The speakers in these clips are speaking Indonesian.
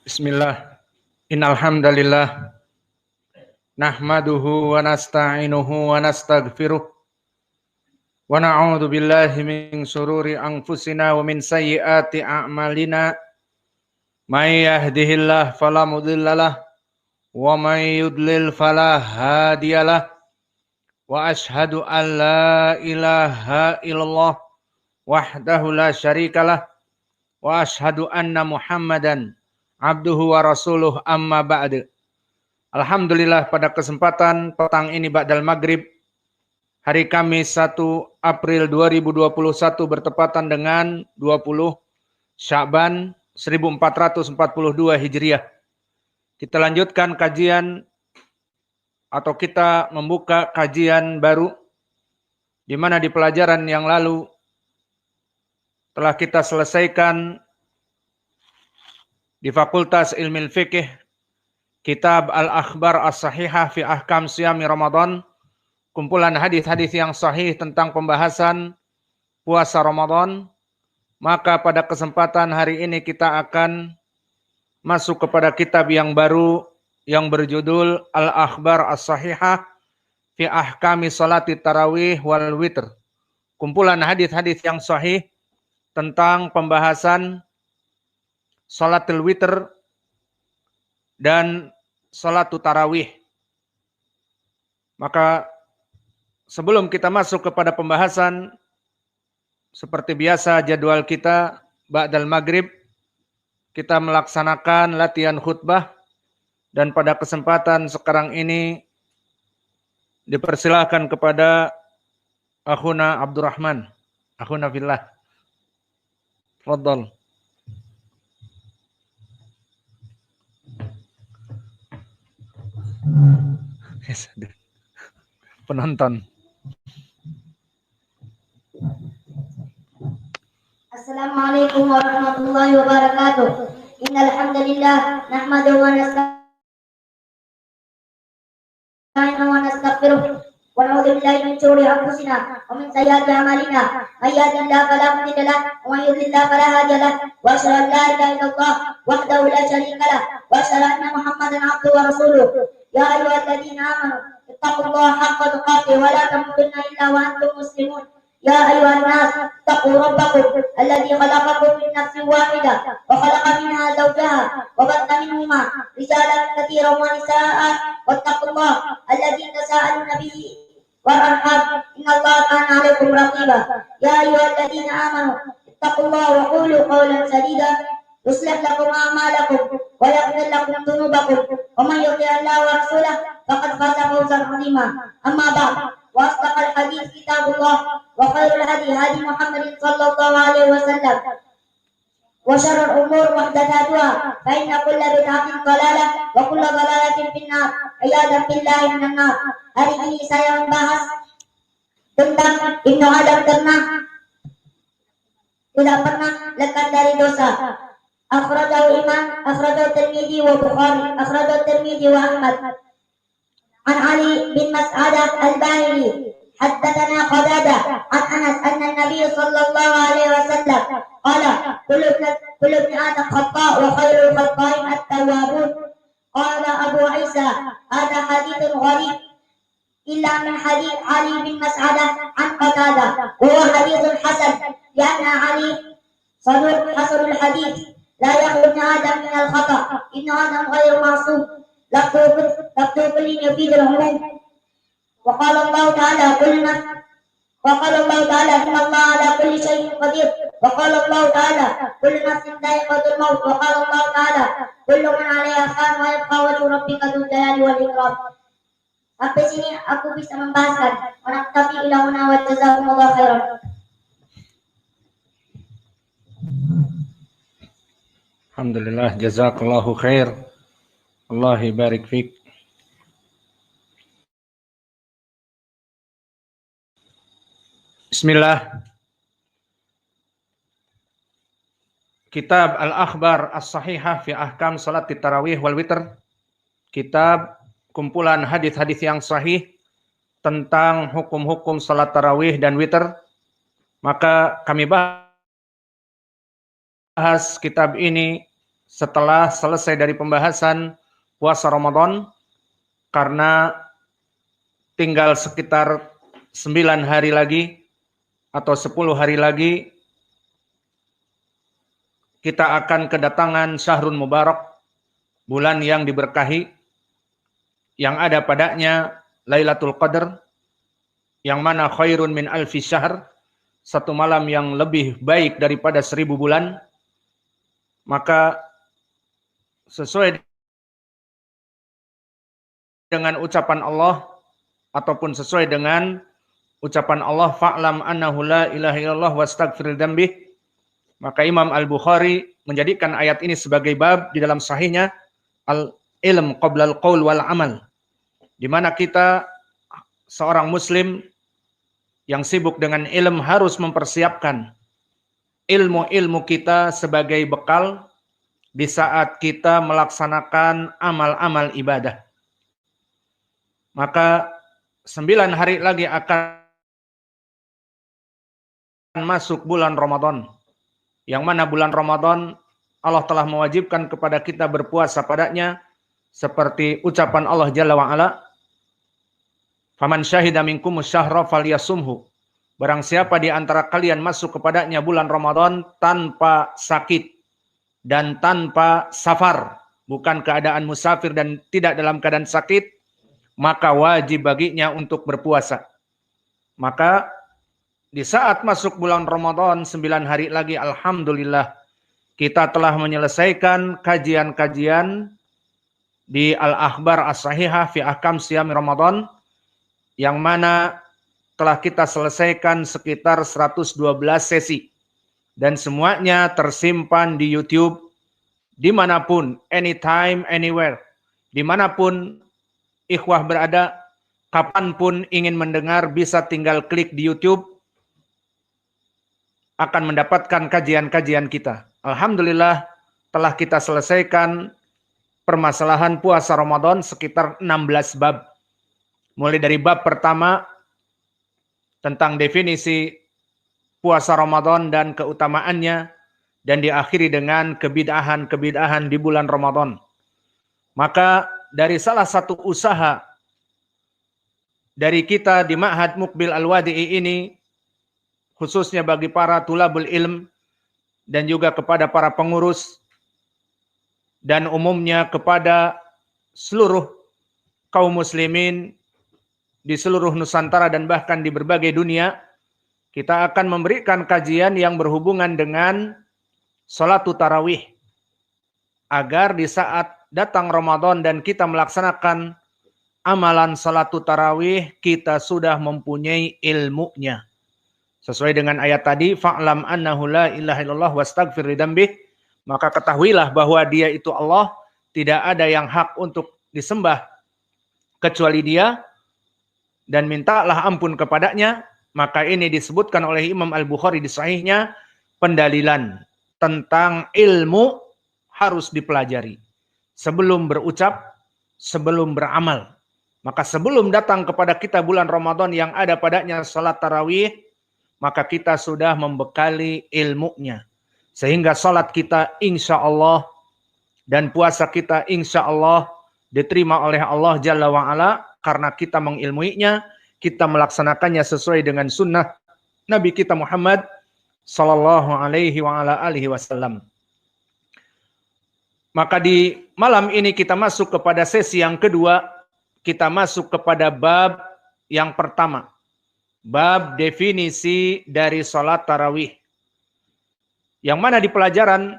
Bismillah. Innal hamdalillah nahmaduhu wa nasta'inuhu wa nastaghfiruh wa na'udzu billahi min shururi anfusina wa min sayyiati a'malina. May yahdihillahu fala mudhillalah wa may yudlil fala hadiyalah. Wa ashhadu an la ilaha illallah wahdahu la syarikalah wa ashhadu anna Muhammadan abduhu wa rasuluh amma ba'du. Alhamdulillah pada kesempatan petang ini ba'dal maghrib hari Kamis 1 April 2021 bertepatan dengan 20 Sya'ban 1442 Hijriah. Kita lanjutkan kajian atau kita membuka kajian baru di mana di pelajaran yang lalu telah kita selesaikan di Fakultas Ilmu Fiqih Kitab Al-Akhbar As-Sahihah fi Ahkam Siyami Ramadan, kumpulan hadis-hadis yang sahih tentang pembahasan puasa Ramadan. Maka pada kesempatan hari ini kita akan masuk kepada kitab yang baru yang berjudul Al-Akhbar As-Sahihah fi Ahkami Salati Tarawih wal Witr. Kumpulan hadis-hadis yang sahih tentang pembahasan salatul witr dan salatul tarawih. Maka sebelum kita masuk kepada pembahasan, seperti biasa jadwal kita ba'dal maghrib kita melaksanakan latihan khutbah, dan pada kesempatan sekarang ini dipersilahkan kepada akhuna Abdurrahman, akhuna fillah. Tafadhal. Penonton. Assalamualaikum warahmatullahi wabarakatuh. Innal hamdalillah nahmaduhu wa nasta'inuhu wa nastaghfiruh wa na'udzu billahi min shururi anfusina wa min sayyiati a'malina. May yahdihillahu fala mudilla lahu wa may yudlil fala hadiya lahu. Wa asyhadu an la ilaha illallah wahdahu la syarika lahu wa asyhadu anna Muhammadan abduhu wa rasuluh. Ya ayyuhalladzina amanu ittaqullaha haqqa tuqatih wa la tamutunna illa wa antum muslimun. يا أيها الناس اتقوا ربكم الذي خلقكم من نفس واحدة وخلق منها زوجها وبث منهما رجالا كثيرا ونساء واتقوا الله الذي تساءلون به والأرحام إن الله كان عليكم رقيبا. يا أيها الذين آمنوا اتقوا الله وقولوا قولا سديدا يصلح لكم أعمالكم ويغفر لكم ذنوبكم ومن يطع الله ورسوله فقد فاز فوزا عظيما. أما بعد وأصدق الحديث كتاب الله وخير الهدي هدي محمد صلى الله عليه وسلم وشر الأمور محدثاتها فإن كل بدعة ضلالة وكل ضلالة في النار عياذا بالله من النار. Hari ini saya membahas tentang Ibnu Adam tidak pernah lekat dari dosa. Akhrajahu Imam, akhrajahu Tirmidzi wa Bukhari, akhrajahu Tirmidzi wa Ahmad. An Ali bin Mas'adah al-Bahili حدثنا قتادة عن أنس أن النبي صلى الله عليه وسلم قال كل ابن آدم خطاء وخير الخطائين التوابون. قال أبو عيسى هذا حديث غريب إلا من حديث علي بن مسعدة عن قتادة وهو حديث حسن لأن علي صدوق حسن الحديث لا يخلو ابن آدم من الخطأ. ابن آدم غير معصوم لفظ كل يفيد العموم. وقال الله تعالى إن الله على كل شيء قدير. وقال الله تعالى كل نفس ذائقة الموت. وقال الله تعالى كل من عليها فان ويبقى وجه ربك ذو الجلال والإكرام. Sampai sini aku bisa membahaskan. Wanaktafi ilahuna wa jazakumullah khairan. Alhamdulillah, jazakallahu khair. Allah barik fik. Bismillah. Kitab Al-Akhbar As-Sahihah fi Ahkam Salat Tarawih wal Witr. Kitab kumpulan hadis-hadis yang sahih tentang hukum-hukum salat tarawih dan witr. Maka kami bahas kitab ini setelah selesai dari pembahasan puasa Ramadan, karena tinggal sekitar 9 hari lagi atau 10 hari lagi kita akan kedatangan Syahrul Mubarak, bulan yang diberkahi, yang ada padanya Lailatul Qadar, yang mana khairun min alfi syahr, satu malam yang lebih baik daripada 1000 bulan. Maka sesuai dengan ucapan Allah, ataupun sesuai dengan ucapan Allah, fa'lam annahu la ilaha illallah wastaghfir dzambih, maka Imam Al-Bukhari menjadikan ayat ini sebagai bab di dalam sahihnya, al-ilm qabla al-qaul wal amal, di mana kita seorang muslim yang sibuk dengan ilmu harus mempersiapkan ilmu-ilmu kita sebagai bekal di saat kita melaksanakan amal-amal ibadah. Maka 9 hari lagi akan masuk bulan Ramadan, yang mana bulan Ramadan Allah telah mewajibkan kepada kita berpuasa padanya, seperti ucapan Allah Jalla wa'ala, faman syahida minkumus syahra falyasumhu, barang siapa di antara kalian masuk kepadanya bulan Ramadan tanpa sakit dan tanpa safar, bukan keadaan musafir dan tidak dalam keadaan sakit, maka wajib baginya untuk berpuasa. Maka di saat masuk bulan Ramadan 9 hari lagi, alhamdulillah kita telah menyelesaikan kajian-kajian di Al-Akhbar As-Sahihah fi Ahkam Siyami Ramadan, yang mana telah kita selesaikan sekitar 112 sesi. Dan semuanya tersimpan di YouTube, dimanapun, anytime, anywhere. Dimanapun ikhwah berada, kapanpun ingin mendengar, bisa tinggal klik di YouTube, akan mendapatkan kajian-kajian kita. Alhamdulillah telah kita selesaikan permasalahan puasa Ramadan sekitar 16 bab. Mulai dari bab pertama tentang definisi puasa Ramadan dan keutamaannya, dan diakhiri dengan kebid'ahan-kebid'ahan di bulan Ramadan. Maka dari salah satu usaha dari kita di Ma'had Muqbil Al-Wadi'i ini, khususnya bagi para tulabul ilm dan juga kepada para pengurus dan umumnya kepada seluruh kaum muslimin di seluruh Nusantara dan bahkan di berbagai dunia, kita akan memberikan kajian yang berhubungan dengan Salatul Tarawih, agar di saat datang Ramadan dan kita melaksanakan amalan Salatul Tarawih, kita sudah mempunyai ilmunya. Sesuai dengan ayat tadi, fa'lam annahu la ilaha illallah wastaghfir lidzambih, maka ketahuilah bahwa Dia itu Allah, tidak ada yang hak untuk disembah kecuali Dia, dan mintalah ampun kepadanya. Maka ini disebutkan oleh Imam Al-Bukhari di sahihnya, pendalilan tentang ilmu harus dipelajari sebelum berucap, sebelum beramal. Maka sebelum datang kepada kita bulan Ramadan yang ada padanya salat tarawih, maka kita sudah membekali ilmunya, sehingga salat kita insya Allah dan puasa kita insya Allah diterima oleh Allah Jalla wa'ala, karena kita mengilmuinya, kita melaksanakannya sesuai dengan sunnah Nabi kita Muhammad sallallahu alaihi wa ala alihi wasallam. Maka di malam ini kita masuk kepada sesi yang kedua, kita masuk kepada bab yang pertama, bab definisi dari salat tarawih, yang mana di pelajaran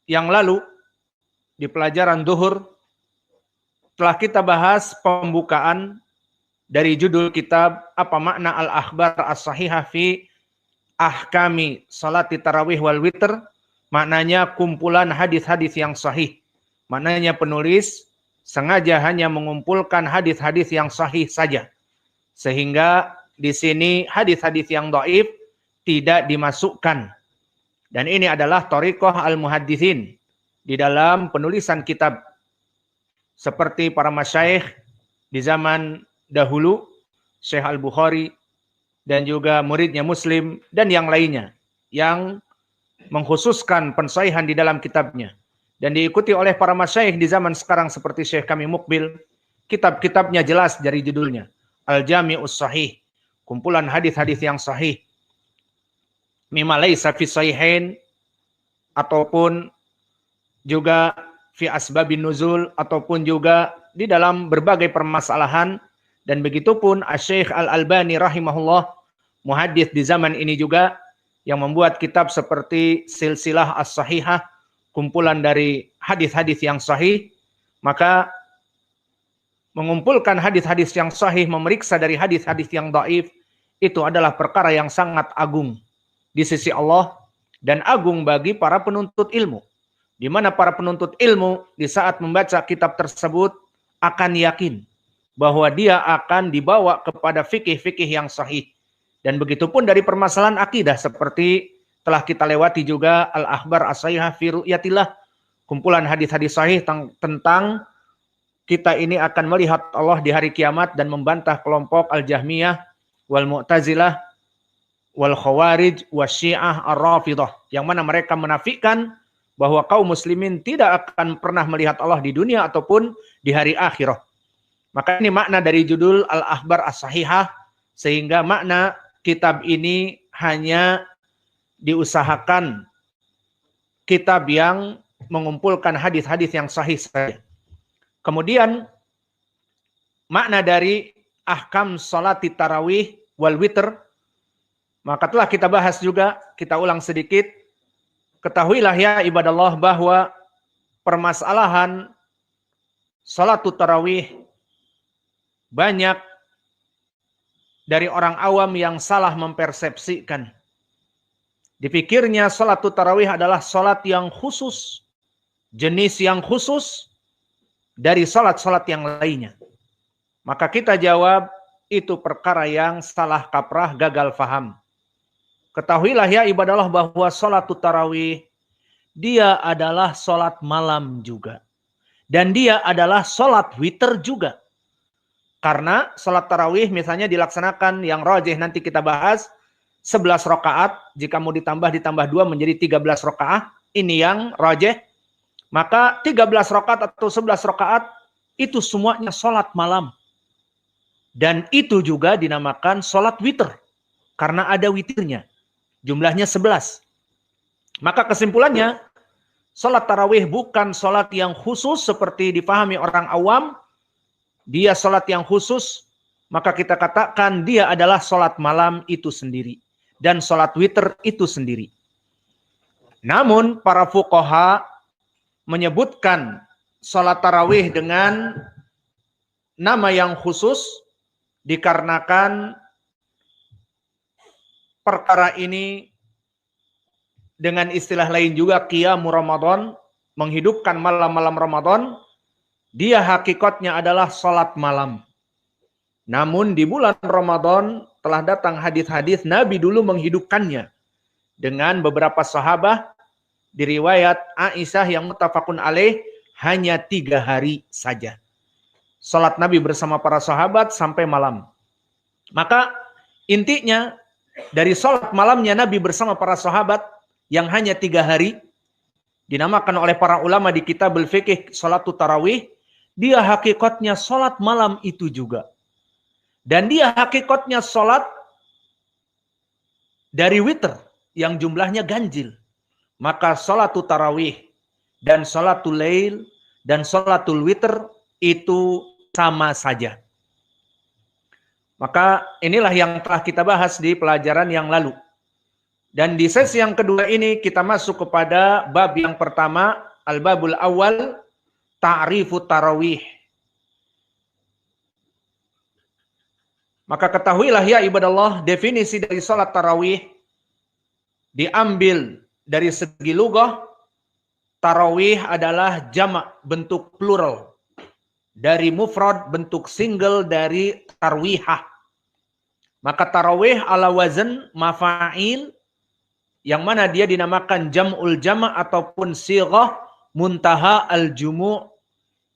yang lalu, di pelajaran zuhur, telah kita bahas pembukaan dari judul kitab apa makna Al-Akhbar As-Sahihah fi Ahkami Salati Tarawih wal Witr, maknanya kumpulan hadis-hadis yang sahih. Maknanya penulis sengaja hanya mengumpulkan hadis-hadis yang sahih saja, sehingga di sini hadis-hadis yang dhaif tidak dimasukkan. Dan ini adalah thariqah al-muhadditsin di dalam penulisan kitab, seperti para masyayikh di zaman dahulu, Syekh Al-Bukhari dan juga muridnya Muslim dan yang lainnya, yang mengkhususkan pensahihan di dalam kitabnya dan diikuti oleh para masyayikh di zaman sekarang seperti Syekh kami Mukbil. Kitab-kitabnya jelas dari judulnya Al-Jami'us Sahih, kumpulan hadis-hadis yang sahih, mimma laisa fi sahihain, ataupun juga fi asbabin nuzul, ataupun juga di dalam berbagai permasalahan. Dan begitupun Asy-Syaikh Al-Albani rahimahullah, muhaddits di zaman ini juga, yang membuat kitab seperti Silsilah As-Sahihah, kumpulan dari hadis-hadis yang sahih. Maka mengumpulkan hadis-hadis yang sahih, memeriksa dari hadis-hadis yang dhaif, itu adalah perkara yang sangat agung di sisi Allah dan agung bagi para penuntut ilmu. Di mana para penuntut ilmu di saat membaca kitab tersebut akan yakin bahwa dia akan dibawa kepada fikih-fikih yang sahih. Dan begitupun dari permasalahan akidah seperti telah kita lewati juga Al-Akhbar As-Sahihah fi Ru'yatillah, kumpulan hadis-hadis sahih tentang kita ini akan melihat Allah di hari kiamat dan membantah kelompok Al-Jahmiyah wal Mu'tazilah wal Khawarij wal Syiah Ar-Rafidah, yang mana mereka menafikan bahwa kaum muslimin tidak akan pernah melihat Allah di dunia ataupun di hari akhirah. Maka ini makna dari judul Al-Akhbar As-Sahihah, sehingga makna kitab ini hanya diusahakan kitab yang mengumpulkan hadis-hadis yang sahih saja. Kemudian makna dari ahkam salat tarawih wal witr, maka telah kita bahas juga, kita ulang sedikit. Ketahuilah ya ibadallah bahwa permasalahan salat tarawih, banyak dari orang awam yang salah mempersepsikan. Dipikirnya salat tarawih adalah salat yang khusus, jenis yang khusus dari salat-salat yang lainnya. Maka kita jawab, itu perkara yang salah kaprah, gagal faham. Ketahuilah ya ibadallah bahwa salat tarawih, dia adalah salat malam juga. Dan dia adalah salat witir juga. Karena salat tarawih misalnya dilaksanakan yang rajih nanti kita bahas 11 rakaat, jika mau ditambah 2 menjadi 13 rakaat, ini yang rajih. Maka 13 rakaat atau 11 rakaat itu semuanya salat malam. Dan itu juga dinamakan salat witir karena ada witirnya. Jumlahnya 11. Maka kesimpulannya, salat tarawih bukan salat yang khusus seperti dipahami orang awam. Dia salat yang khusus, maka kita katakan dia adalah salat malam itu sendiri. Dan salat witir itu sendiri. Namun para fuqaha menyebutkan salat tarawih dengan nama yang khusus dikarenakan perkara ini dengan istilah lain juga qiyamu Ramadan, menghidupkan malam-malam Ramadan. Dia hakikatnya adalah salat malam. Namun di bulan Ramadan telah datang hadis-hadis Nabi dulu menghidupkannya dengan beberapa sahabat. Di riwayat Aisyah yang muttafaqun alaih hanya 3 hari saja. Salat Nabi bersama para sahabat sampai malam. Maka intinya dari salat malamnya Nabi bersama para sahabat yang hanya 3 hari, dinamakan oleh para ulama di kitab al-fiqh salatut tarawih, dia hakikatnya salat malam itu juga. Dan dia hakikatnya salat dari witir yang jumlahnya ganjil. Maka salatut tarawih dan salatul lail dan salatul witir itu sama saja. Maka inilah yang telah kita bahas di pelajaran yang lalu. Dan di sesi yang kedua ini kita masuk kepada bab yang pertama, al-babul awal, ta'rifut tarawih. Maka ketahuilah ya ibadallah, definisi dari salat tarawih diambil dari segi lugah. Tarawih adalah jamak, bentuk plural. Dari mufrad, bentuk single dari tarwihah. Maka tarawih ala wazan mafa'il, yang mana dia dinamakan jam'ul jama' ataupun sighah muntaha al-jumu',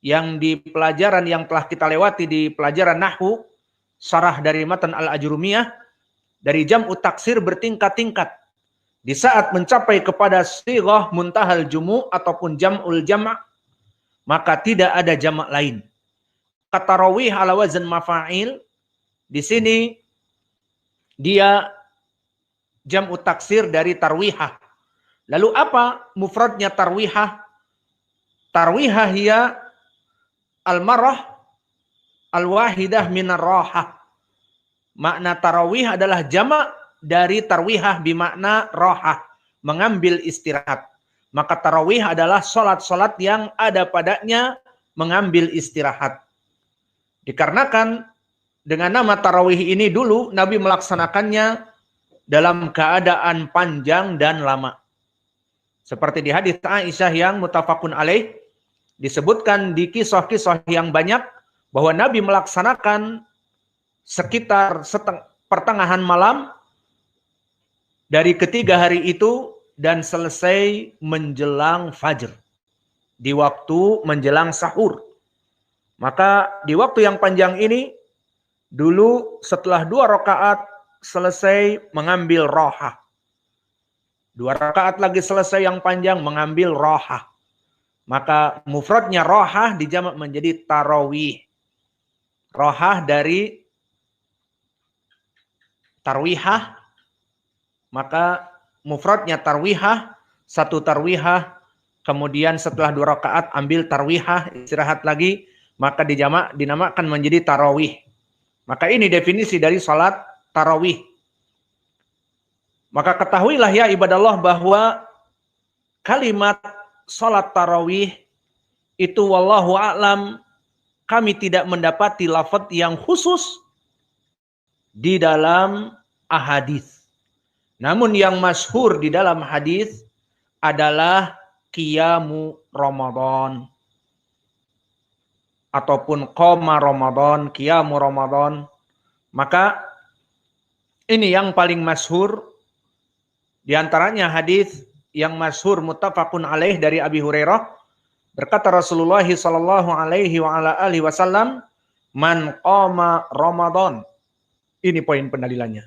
yang di pelajaran yang telah kita lewati di pelajaran nahwu, syarah dari matan al-ajrumiyah, dari jam'u taksir bertingkat-tingkat. Di saat mencapai kepada sighah muntahal jumu ataupun jam'ul jama', maka tidak ada jamak lain. Tarawih ala wazn mafa'il, di sini dia jam'u taksir dari tarwihah. Lalu apa mufradnya tarwihah? Tarwihah hiya al-marah al-wahidah minar rahah. Makna tarawih adalah jamak dari tarwihah bimakna rahah, mengambil istirahat. Maka tarawih adalah solat-solat yang ada padanya mengambil istirahat. Dikarenakan dengan nama tarawih ini dulu Nabi melaksanakannya dalam keadaan panjang dan lama. Seperti di hadits Aisyah yang muttafaqun alaih, disebutkan di kisah-kisah yang banyak bahwa Nabi melaksanakan sekitar pertengahan malam dari ketiga hari itu dan selesai menjelang fajr, di waktu menjelang sahur. Maka di waktu yang panjang ini, dulu setelah 2 rakaat selesai mengambil rohah. 2 rakaat lagi selesai yang panjang mengambil rohah. Maka mufradnya rohah dijamak menjadi tarawih. Rohah dari tarwihah, maka mufradnya tarwihah, 1 tarwihah, kemudian setelah 2 rakaat ambil tarwihah, istirahat lagi, maka dijamak dinamakan menjadi tarawih. Maka ini definisi dari salat tarawih. Maka ketahuilah ya ibadallah bahwa kalimat salat tarawih itu wallahu a'lam, kami tidak mendapati lafaz yang khusus di dalam ahadits. Namun yang masyhur di dalam hadis adalah qiyamu Ramadan ataupun qoma Ramadan, qiyamu Ramadan. Maka ini yang paling masyhur. Di antaranya hadis yang masyhur muttafaqun alaih dari Abi Hurairah, berkata Rasulullah sallallahu alaihi wa ala alihi wasallam, man qoma Ramadan. Ini poin pendalilannya.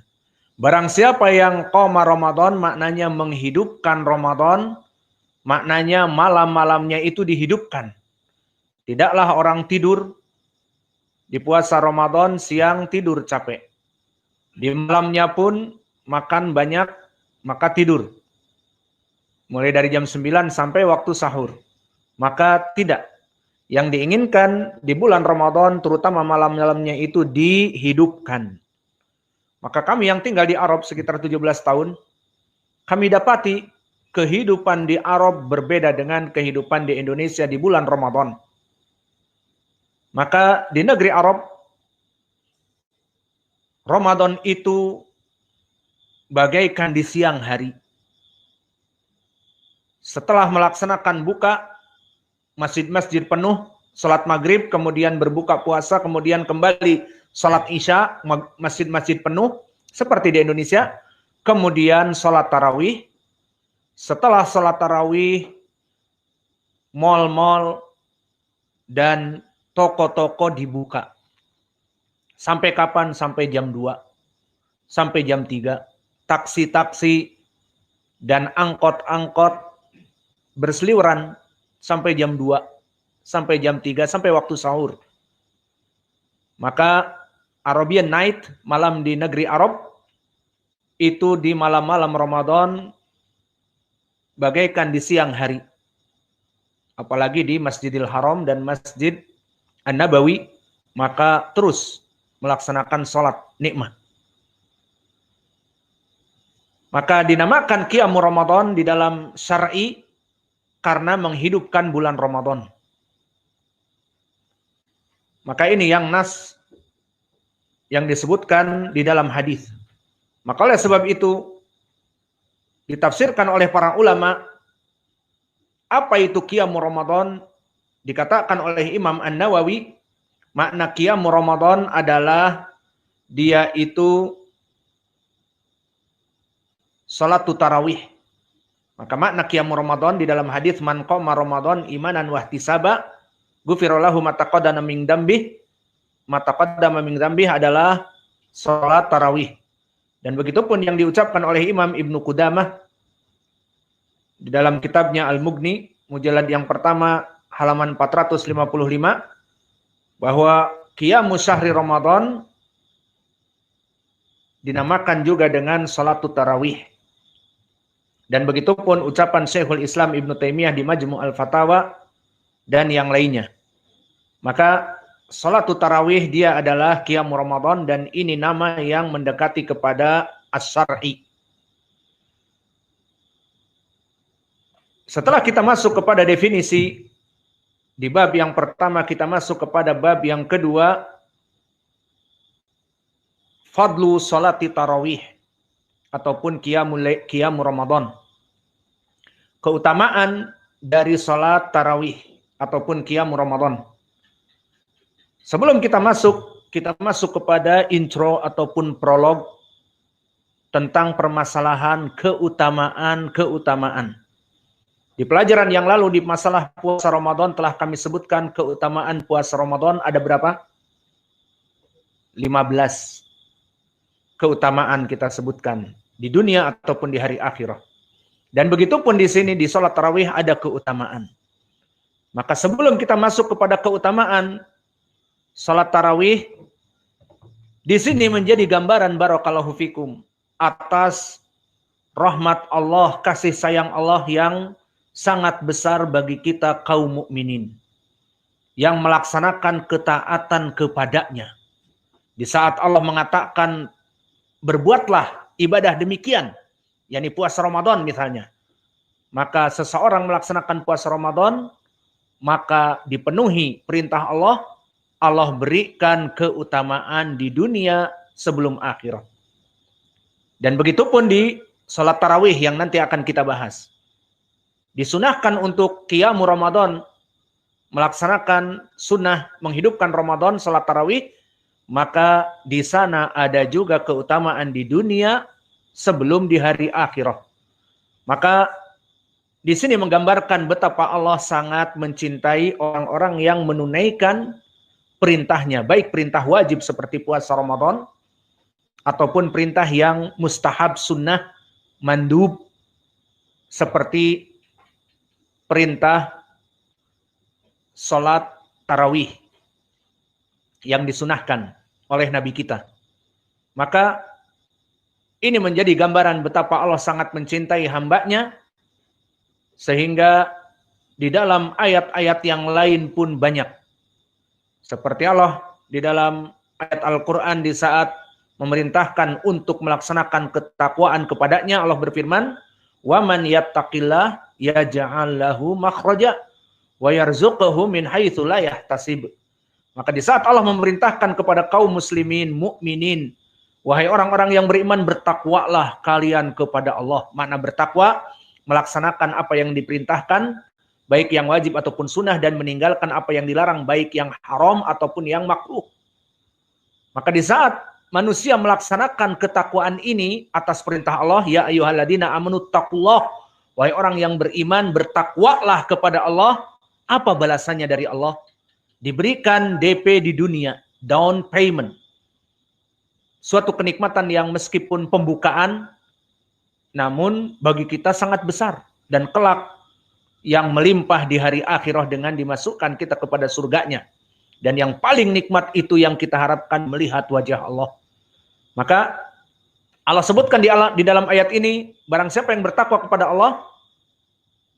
Barang siapa yang qoma Ramadan, maknanya menghidupkan Ramadan, maknanya malam-malamnya itu dihidupkan. Tidaklah orang tidur di puasa Ramadan siang tidur capek. Di malamnya pun makan banyak, maka tidur. Mulai dari jam 9 sampai waktu sahur. Maka tidak. Yang diinginkan di bulan Ramadan, terutama malam-malamnya itu dihidupkan. Maka kami yang tinggal di Arab sekitar 17 tahun, kami dapati kehidupan di Arab berbeda dengan kehidupan di Indonesia di bulan Ramadan. Maka di negeri Arab, Ramadan itu bagaikan di siang hari. Setelah melaksanakan buka, masjid-masjid penuh, salat maghrib, kemudian berbuka puasa, kemudian kembali salat isya, masjid-masjid penuh, seperti di Indonesia. Kemudian salat tarawih. Setelah salat tarawih, mal-mal dan toko-toko dibuka. Sampai kapan? Sampai jam 2. Sampai jam 3. Taksi-taksi dan angkot-angkot berseliweran sampai jam 2. Sampai jam 3. Sampai waktu sahur. Maka Arabian Night, malam di negeri Arab, itu di malam-malam Ramadan bagaikan di siang hari. Apalagi di Masjidil Haram dan Masjid An-Nabawi, maka terus melaksanakan sholat nikmat. Maka dinamakan qiyamu Ramadan di dalam syar'i karena menghidupkan bulan Ramadan. Maka ini yang nas yang disebutkan di dalam hadis. Maka oleh sebab itu ditafsirkan oleh para ulama apa itu qiyamu Ramadan. Dikatakan oleh Imam An-Nawawi, makna qiyamu Ramadan adalah dia itu salatu tarawih. Maka makna qiyamu Ramadan di dalam hadis man qama Ramadan imanan wa ihtisaba ghufira lahu ma taqaddama min dzambih adalah salat tarawih. Dan begitupun yang diucapkan oleh Imam Ibnu Qudamah di dalam kitabnya Al-Mughni, mujallad yang pertama, halaman 455, bahwa qiyamus syahri Ramadan dinamakan juga dengan salatut tarawih. Dan begitu pun ucapan Syekhul Islam Ibnu Taimiyah di Majmu' al-Fatawa dan yang lainnya. Maka salatut tarawih dia adalah qiyamul Ramadan, dan ini nama yang mendekati kepada as-syar'i. Setelah kita masuk kepada definisi, di bab yang pertama kita masuk kepada bab yang kedua, fadlu salati tarawih ataupun qiyamul Ramadan. Keutamaan dari salat tarawih ataupun qiyamul Ramadan. Sebelum kita masuk kepada intro ataupun prolog tentang permasalahan keutamaan. Di pelajaran yang lalu di masalah puasa Ramadan telah kami sebutkan keutamaan puasa Ramadan ada berapa? 15 keutamaan kita sebutkan di dunia ataupun di hari akhirah. Dan begitu pun di sini di salat tarawih ada keutamaan. Maka sebelum kita masuk kepada keutamaan salat tarawih, di sini menjadi gambaran barakallahu fikum atas rahmat Allah, kasih sayang Allah yang sangat besar bagi kita kaum mukminin yang melaksanakan ketaatan kepadanya. Di saat Allah mengatakan berbuatlah ibadah demikian, yakni puasa Ramadan misalnya, maka seseorang melaksanakan puasa Ramadan, maka dipenuhi perintah Allah, Allah berikan keutamaan di dunia sebelum akhirat. Dan begitu pun di salat tarawih yang nanti akan kita bahas. Disunahkan untuk qiyamul Ramadan, melaksanakan sunnah menghidupkan Ramadan, salat tarawih, maka di sana ada juga keutamaan di dunia sebelum di hari akhirat. Maka di sini menggambarkan betapa Allah sangat mencintai orang-orang yang menunaikan perintahnya, baik perintah wajib seperti puasa Ramadan ataupun perintah yang mustahab, sunnah, mandub seperti perintah salat tarawih yang disunahkan oleh Nabi kita. Maka ini menjadi gambaran betapa Allah sangat mencintai hambanya, sehingga di dalam ayat-ayat yang lain pun banyak. Seperti Allah di dalam ayat Al-Quran di saat memerintahkan untuk melaksanakan ketakwaan kepadanya, Allah berfirman, وَمَنْ يَتَّقِ اللَّهَ يَجْعَلْ لَهُ مَخْرَجًا وَيَرْزُقْهُ مِنْ حَيْثُ لَا يَحْتَسِبُ. Maka di saat Allah memerintahkan kepada kaum muslimin, mukminin, wahai orang-orang yang beriman, bertakwalah kalian kepada Allah. Makna bertakwa, melaksanakan apa yang diperintahkan, baik yang wajib ataupun sunnah, dan meninggalkan apa yang dilarang, baik yang haram ataupun yang makruh. Maka di saat manusia melaksanakan ketakwaan ini atas perintah Allah, ya ayyuhalladzina amanu taqullah, wahai orang yang beriman, bertakwalah kepada Allah. Apa balasannya dari Allah? Diberikan DP di dunia, down payment. Suatu kenikmatan yang meskipun pembukaan, namun bagi kita sangat besar. Dan kelak yang melimpah di hari akhirah dengan dimasukkan kita kepada surganya. Dan yang paling nikmat itu yang kita harapkan melihat wajah Allah. Maka Allah sebutkan di dalam ayat ini, barang siapa yang bertakwa kepada Allah,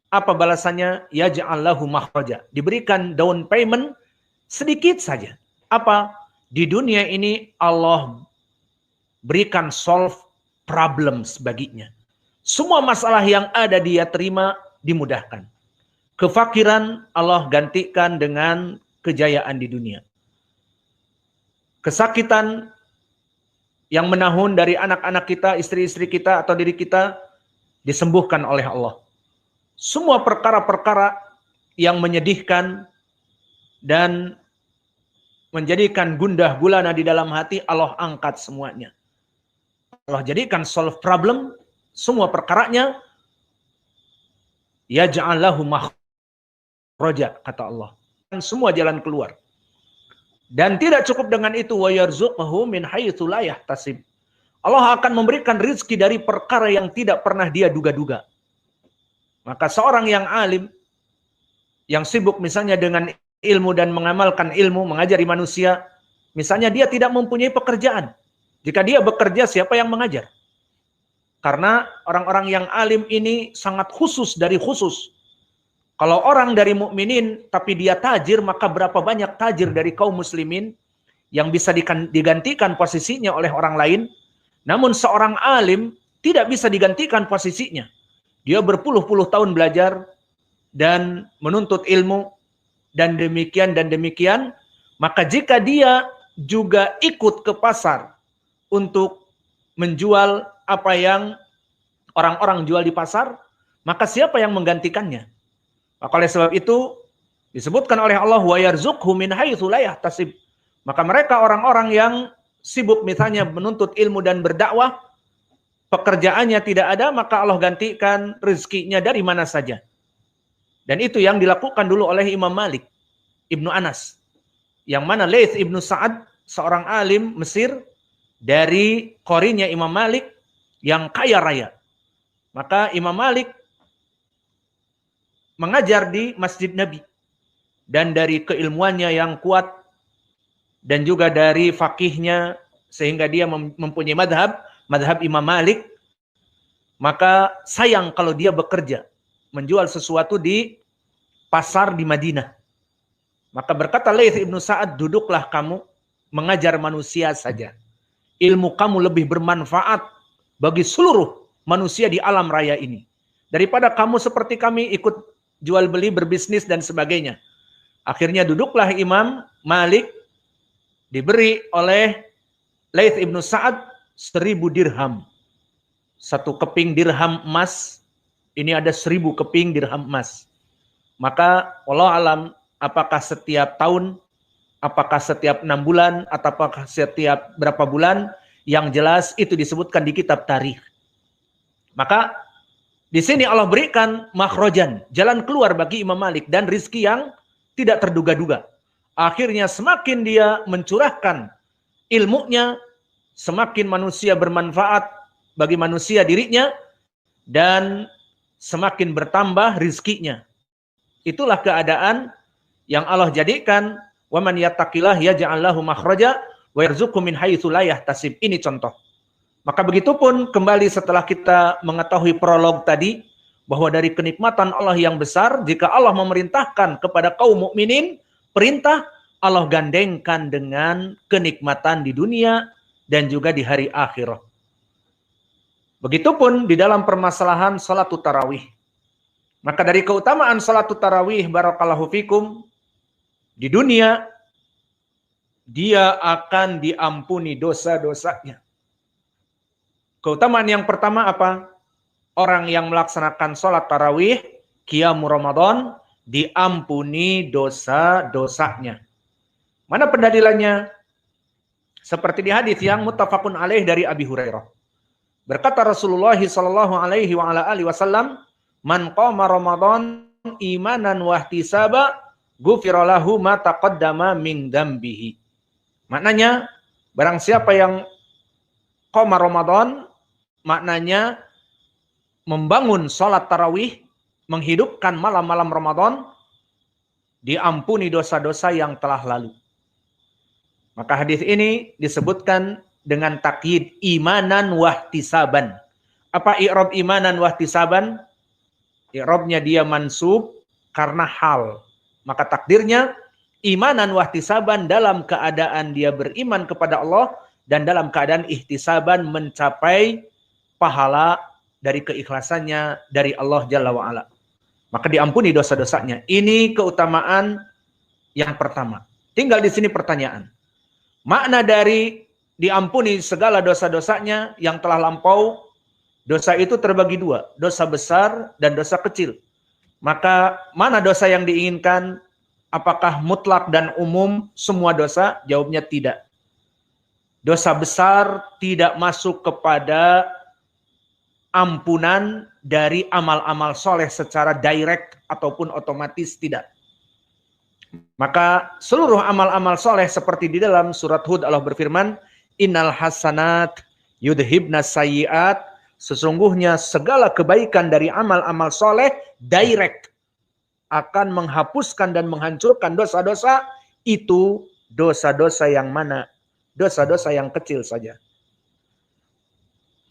apa balasannya? Yaj'al lahu makhraja. Diberikan down payment sedikit saja. Apa? Di dunia ini Allah berikan solve problems baginya. Semua masalah yang ada dia terima, dimudahkan. Kefakiran Allah gantikan dengan kejayaan di dunia. Kesakitan yang menahun dari anak-anak kita, istri-istri kita, atau diri kita, disembuhkan oleh Allah. Semua perkara-perkara yang menyedihkan dan menjadikan gundah gulana di dalam hati, Allah angkat semuanya. Allah jadikan solve problem, semua perkaranya, yaj'al lahu makhraja, kata Allah. Dan semua jalan keluar. Dan tidak cukup dengan itu, wa yarzuqhu min haitsu la yahtasib. Allah akan memberikan rizki dari perkara yang tidak pernah dia duga-duga. Maka seorang yang alim, yang sibuk misalnya dengan ilmu dan mengamalkan ilmu, mengajari manusia, misalnya dia tidak mempunyai pekerjaan. Jika dia bekerja, siapa yang mengajar? Karena orang-orang yang alim ini sangat khusus dari khusus. Kalau orang dari mukminin tapi dia tajir, maka berapa banyak tajir dari kaum muslimin yang bisa digantikan posisinya oleh orang lain. Namun seorang alim tidak bisa digantikan posisinya. Dia berpuluh-puluh tahun belajar dan menuntut ilmu dan demikian. Maka jika dia juga ikut ke pasar untuk menjual apa yang orang-orang jual di pasar, maka siapa yang menggantikannya? Maka oleh sebab itu disebutkan oleh Allah, wa yarzuqhu min haitsu la yahtasib. Maka mereka orang-orang yang sibuk misalnya menuntut ilmu dan berdakwah, pekerjaannya tidak ada, maka Allah gantikan rezekinya dari mana saja. Dan itu yang dilakukan dulu oleh Imam Malik Ibnu Anas. Yang mana Laits Ibnu Sa'ad, seorang alim Mesir, dari qorinya Imam Malik yang kaya raya. Maka Imam Malik mengajar di Masjid Nabi. Dan dari keilmuannya yang kuat, dan juga dari fakihnya, sehingga dia mempunyai madhab Imam Malik, maka sayang kalau dia bekerja, menjual sesuatu di pasar di Madinah. Maka berkata Laits Ibnu Sa'ad, duduklah kamu mengajar manusia saja. Ilmu kamu lebih bermanfaat bagi seluruh manusia di alam raya ini. Daripada kamu seperti kami ikut jual beli, berbisnis dan sebagainya. Akhirnya duduklah Imam Malik, diberi oleh Laits Ibnu Sa'ad 1000 dirham. Satu keping dirham emas, ini ada 1000 keping dirham emas. Maka wallahu alam, apakah setiap tahun, apakah setiap 6 bulan, atau apakah setiap berapa bulan, yang jelas itu disebutkan di kitab tarikh. Maka di sini Allah berikan makhrojan, jalan keluar bagi Imam Malik, dan rizki yang tidak terduga-duga. Akhirnya semakin dia mencurahkan ilmunya, semakin manusia bermanfaat bagi manusia dirinya, dan semakin bertambah rizkinya. Itulah keadaan yang Allah jadikan, wa man yattaqillah yaj'al lahu makhraja wa yarzuqhu min haitsu la yahtasib. Ini contoh. Maka begitupun kembali setelah kita mengetahui prolog tadi, bahwa dari kenikmatan Allah yang besar, jika Allah memerintahkan kepada kaum mukminin perintah, Allah gandengkan dengan kenikmatan di dunia dan juga di hari akhirat. Begitupun di dalam permasalahan salatut tarawih. Maka dari keutamaan salatut tarawih, barakallahu fikum, di dunia dia akan diampuni dosa-dosanya. Keutamaan yang pertama apa? Orang yang melaksanakan sholat tarawih, qiyamul Ramadan, diampuni dosa-dosanya. Mana pendalilannya? Seperti di hadis yang muttafaqun alaih dari Abi Hurairah. Berkata Rasulullah sallallahu alaihi wa ala alihi wasallam, "Man qama Ramadan imanan wa ihtisaba, ghufira lahu ma taqaddama min dzambihi." Maknanya, barang siapa yang qama Ramadan, maknanya membangun sholat tarawih, menghidupkan malam-malam Ramadan, diampuni dosa-dosa yang telah lalu. Maka hadis ini disebutkan dengan takyid imanan wahtisaban. Apa i'rab imanan wahtisaban? I'rabnya dia mansub karena hal. Maka takdirnya imanan wahtisaban, dalam keadaan dia beriman kepada Allah dan dalam keadaan ihtisaban, mencapai pahala dari keikhlasannya dari Allah Jalla wa'ala. Maka diampuni dosa-dosanya. Ini keutamaan yang pertama. Tinggal di sini pertanyaan. Makna dari diampuni segala dosa-dosanya yang telah lampau, dosa itu terbagi dua. Dosa besar dan dosa kecil. Maka mana dosa yang diinginkan? Apakah mutlak dan umum semua dosa? Jawabnya tidak. Dosa besar tidak masuk kepada ampunan dari amal-amal soleh secara direct ataupun otomatis, tidak. Maka seluruh amal-amal soleh seperti di dalam surat Hud Allah berfirman, innal hasanat yudhibnas sayyiat Sesungguhnya segala kebaikan dari amal-amal soleh direct akan menghapuskan dan menghancurkan dosa-dosa. Itu dosa-dosa yang mana? Dosa-dosa yang kecil saja.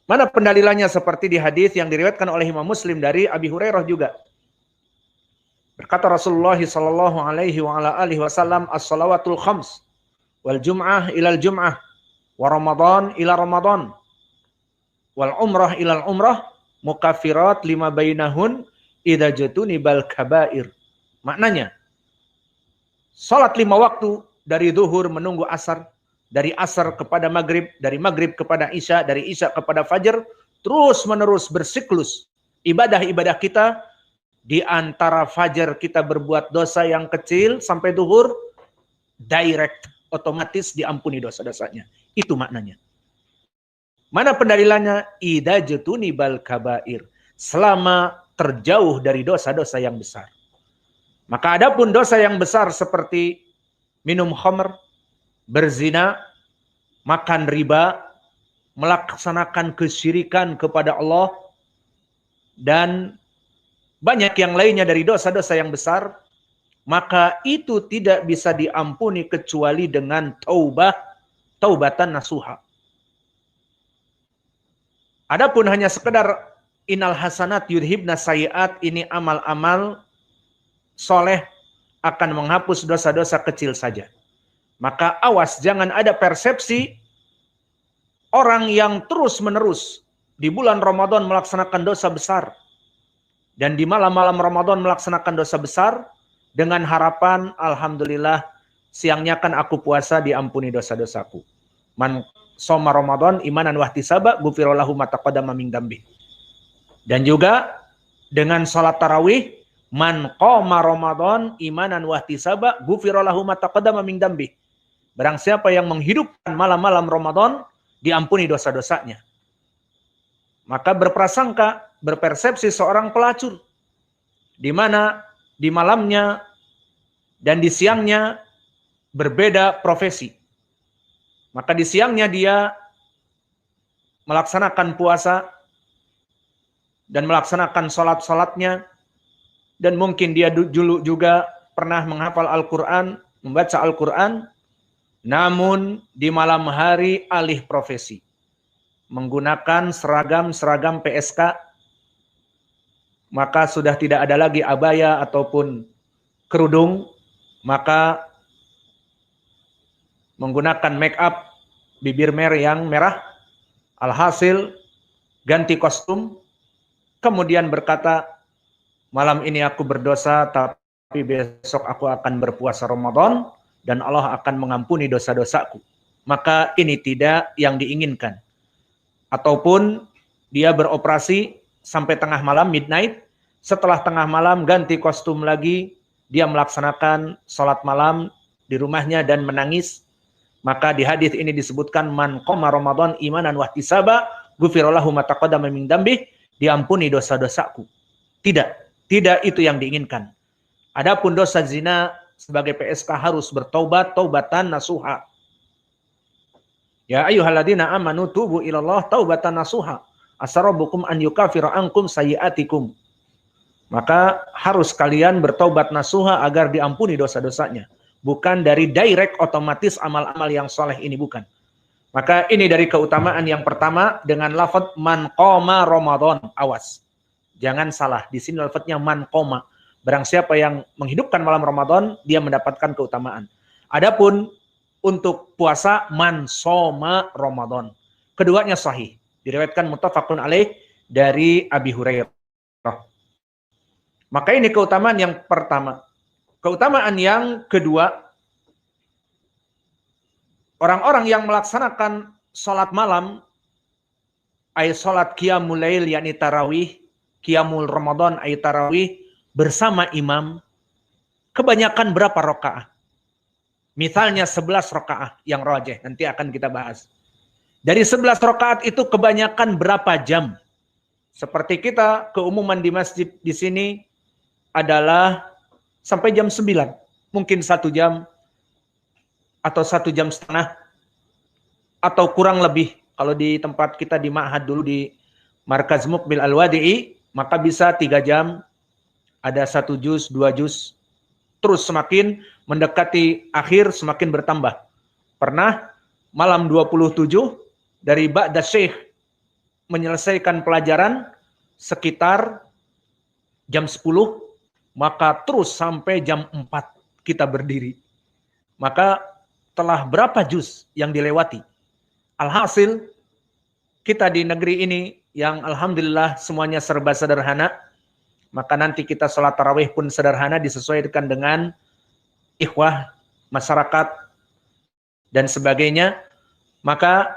Mana pendalilannya seperti di hadis yang diriwayatkan oleh Imam Muslim dari Abi Hurairah juga. Berkata Rasulullah sallallahu alaihi wa ala alihi wasallam, as-salawatul khams wal jum'ah ilal jum'ah wa ramadan ila ramadan wal umrah ilal umrah mukaffirat lima bainahun idza jatunibal kabair. Maknanya, salat 5 waktu dari zuhur menunggu asar, dari asar kepada maghrib, dari maghrib kepada isya, dari isya kepada fajar, terus menerus bersiklus ibadah-ibadah kita. Di antara fajar kita berbuat dosa yang kecil sampai zuhur, direct, otomatis diampuni dosa-dosanya. Itu maknanya. Mana pendalilannya? Idza jatunibal kabair. Selama terjauh dari dosa-dosa yang besar. Maka adapun dosa yang besar seperti minum khamr, berzina, makan riba, melaksanakan kesyirikan kepada Allah, dan banyak yang lainnya dari dosa-dosa yang besar, maka itu tidak bisa diampuni kecuali dengan taubatan nasuha. Adapun hanya sekedar innal hasanat yudhibna sayiat, ini amal-amal soleh akan menghapus dosa-dosa kecil saja. Maka awas, jangan ada persepsi orang yang terus-menerus di bulan Ramadan melaksanakan dosa besar dan di malam-malam Ramadan melaksanakan dosa besar dengan harapan, alhamdulillah, siangnya kan aku puasa diampuni dosa-dosaku. Man shoma Ramadan imanan wahtisaba ghufira lahu ma taqaddama min dzambi. Dan juga dengan salat tarawih, man qoma Ramadan imanan wahtisaba ghufira lahu ma taqaddama min dzambi. Barang siapa yang menghidupkan malam-malam Ramadan, diampuni dosa-dosanya. Maka berprasangka, berpersepsi seorang pelacur, di mana di malamnya dan di siangnya berbeda profesi. Maka di siangnya dia melaksanakan puasa dan melaksanakan sholat-sholatnya, dan mungkin dia dulu juga pernah menghafal Al-Quran, membaca Al-Quran, namun di malam hari alih profesi, menggunakan seragam PSK, maka sudah tidak ada lagi abaya ataupun kerudung, maka menggunakan make up, bibir yang merah, alhasil ganti kostum, kemudian berkata, malam ini aku berdosa, tapi besok aku akan berpuasa Ramadan, dan Allah akan mengampuni dosa-dosaku. Maka ini tidak yang diinginkan. Ataupun dia beroperasi sampai tengah malam, midnight, setelah tengah malam ganti kostum lagi, dia melaksanakan sholat malam di rumahnya dan menangis. Maka di hadis ini disebutkan, man qoma Ramadan imanan wahtisaba ghufira lahu ma taqaddama min dzambi, diampuni dosa-dosaku. Tidak itu yang diinginkan. Adapun dosa zina sebagai PSK harus bertaubat, taubatan nasuha. Ya ayyuhalladzina amanu tubu ilallah taubatan nasuha. Asarabukum an yukafira ankum sayiatikum. Maka harus kalian bertaubat nasuha agar diampuni dosa-dosanya. Bukan dari direct otomatis amal-amal yang soleh ini, bukan. Maka ini dari keutamaan yang pertama dengan lafaz man qoma Ramadan. Awas. Jangan salah. Di sini lafaznya man qoma. Barang siapa yang menghidupkan malam Ramadan, dia mendapatkan keutamaan. Adapun untuk puasa man shoma Ramadan. Keduanya sahih. Diriwayatkan muttafaqun alaih dari Abi Hurairah. Maka ini keutamaan yang pertama. Keutamaan yang kedua, orang-orang yang melaksanakan sholat malam, ay sholat qiyamul lail, yakni tarawih, qiyamul Ramadan, ay tarawih, bersama imam, kebanyakan berapa rakaat? Misalnya 11 rakaat yang rajih, nanti akan kita bahas. Dari 11 rakaat itu kebanyakan berapa jam? Seperti kita keumuman di masjid di sini adalah sampai jam 9. Mungkin 1 jam atau 1 jam setengah atau kurang lebih. Kalau di tempat kita di Ma'had dulu di Markaz Muqbil Al-Wadi'i, maka bisa 3 jam, ada 1 juz, 2 juz, terus semakin mendekati akhir semakin bertambah. Pernah malam 27 dari Ba'da Syekh menyelesaikan pelajaran sekitar jam 10, maka terus sampai jam 4 kita berdiri. Maka telah berapa juz yang dilewati. Alhasil, kita di negeri ini yang alhamdulillah semuanya serba sederhana, maka nanti kita sholat tarawih pun sederhana disesuaikan dengan ikhwah, masyarakat, dan sebagainya. Maka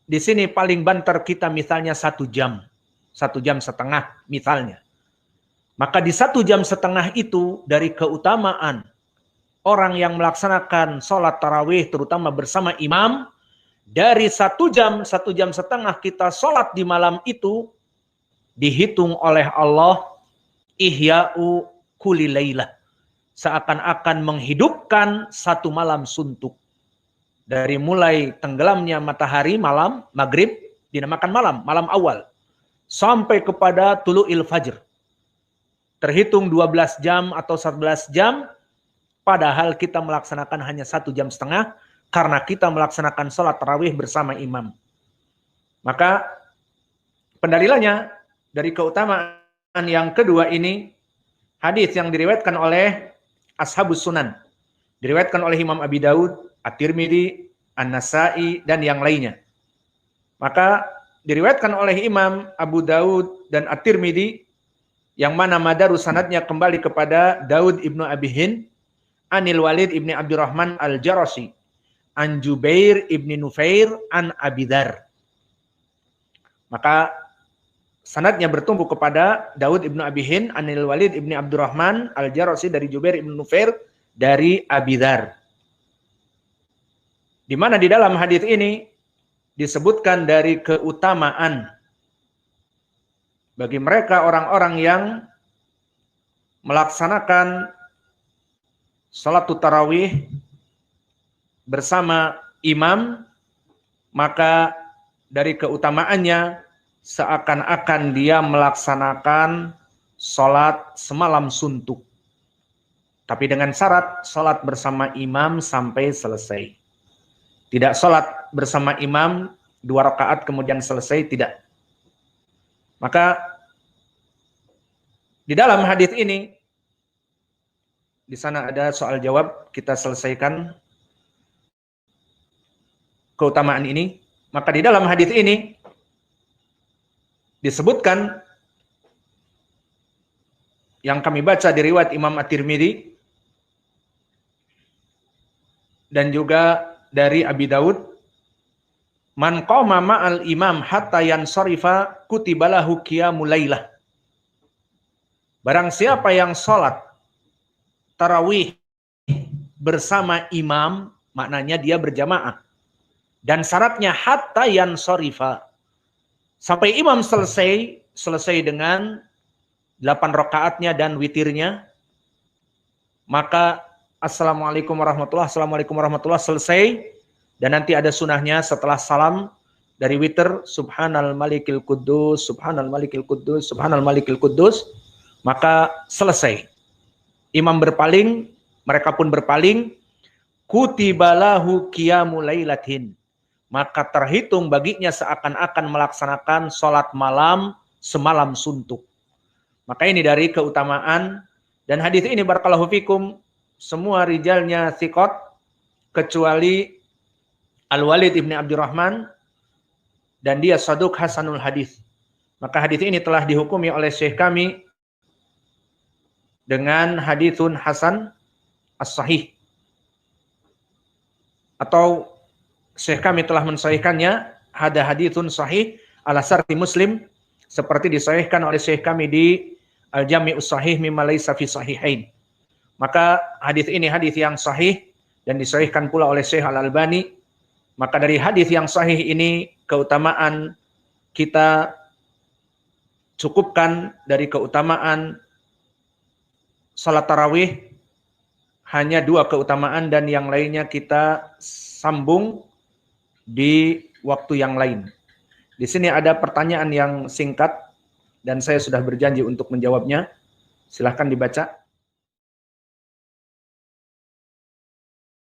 di sini paling banter kita misalnya 1 jam, 1 jam setengah misalnya. Maka di 1 jam setengah itu dari keutamaan orang yang melaksanakan sholat tarawih terutama bersama imam, dari 1 jam, 1 jam setengah kita sholat di malam itu, dihitung oleh Allah ihya'u kulli lailah. Seakan-akan menghidupkan 1 malam suntuk. Dari mulai tenggelamnya matahari malam, maghrib, dinamakan malam, malam awal. Sampai kepada tulu'il fajr. Terhitung 12 jam atau 11 jam, padahal kita melaksanakan hanya 1 jam setengah, karena kita melaksanakan sholat tarawih bersama imam. Maka pendalilannya dari keutamaan yang kedua ini, hadis yang diriwayatkan oleh Ashabus Sunan. Diriwayatkan oleh Imam Abi Daud, At-Tirmidzi, An-Nasa'i, dan yang lainnya. Maka diriwayatkan oleh Imam Abu Daud dan At-Tirmidzi, yang mana madarus sanadnya kembali kepada Daud ibnu Abi Hind, Anil Walid ibni Abdurrahman Al-Jarasi, An Jubair ibni Nufair, An Abidar. Maka sanadnya bertumbuh kepada Daud ibnu Abi Hind, Anil Walid ibni Abdurrahman Al-Jarasi dari Jubair ibni Nufair dari Abidar. Di mana di dalam hadis ini disebutkan dari keutamaan bagi mereka orang-orang yang melaksanakan salat tarawih bersama imam, maka dari keutamaannya seakan-akan dia melaksanakan salat semalam suntuk. Tapi dengan syarat salat bersama imam sampai selesai. Tidak salat bersama imam 2 rakaat kemudian selesai, tidak. Maka di dalam hadis ini, di sana ada soal jawab, kita selesaikan keutamaan ini. Maka di dalam hadis ini disebutkan yang kami baca di riwayat Imam At-Tirmidzi dan juga dari Abi Daud, man qama ma'al imam hatta yansarifa kutiba lahu qiyamul lailah. Barang siapa yang salat tarawih bersama imam, maknanya dia berjamaah. Dan syaratnya hatta yansarifa. Sampai imam selesai dengan 8 rakaatnya dan witirnya, maka assalamualaikum warahmatullahi selesai. Dan nanti ada sunahnya setelah salam dari witir, subhanal malikil quddus, subhanal malikil quddus, subhanal malikil quddus, maka selesai. Imam berpaling, mereka pun berpaling, kutibalahu qiyamul lailatin, maka terhitung baginya seakan-akan melaksanakan sholat malam semalam suntuk. Maka ini dari keutamaan, dan hadis ini barakallahu fikum, semua rijalnya thiqat, kecuali Al-Walid ibni Abdurrahman, dan dia saduq hasanul hadis. Maka hadis ini telah dihukumi oleh syekh kami dengan hadithun hasan as-sahih, atau syekh kami telah mensahihkannya, ada hadithun sahih ala syarti Muslim, seperti disahihkan oleh syekh kami di Al-Jami'us Sahih mimma laysa fi sahihain. Maka hadis ini hadis yang sahih dan disahihkan pula oleh Syekh Al-Albani. Maka dari hadis yang sahih ini keutamaan kita cukupkan dari keutamaan salat tarawih, hanya 2 keutamaan dan yang lainnya kita sambung di waktu yang lain. Di sini ada pertanyaan yang singkat dan saya sudah berjanji untuk menjawabnya. Silahkan dibaca.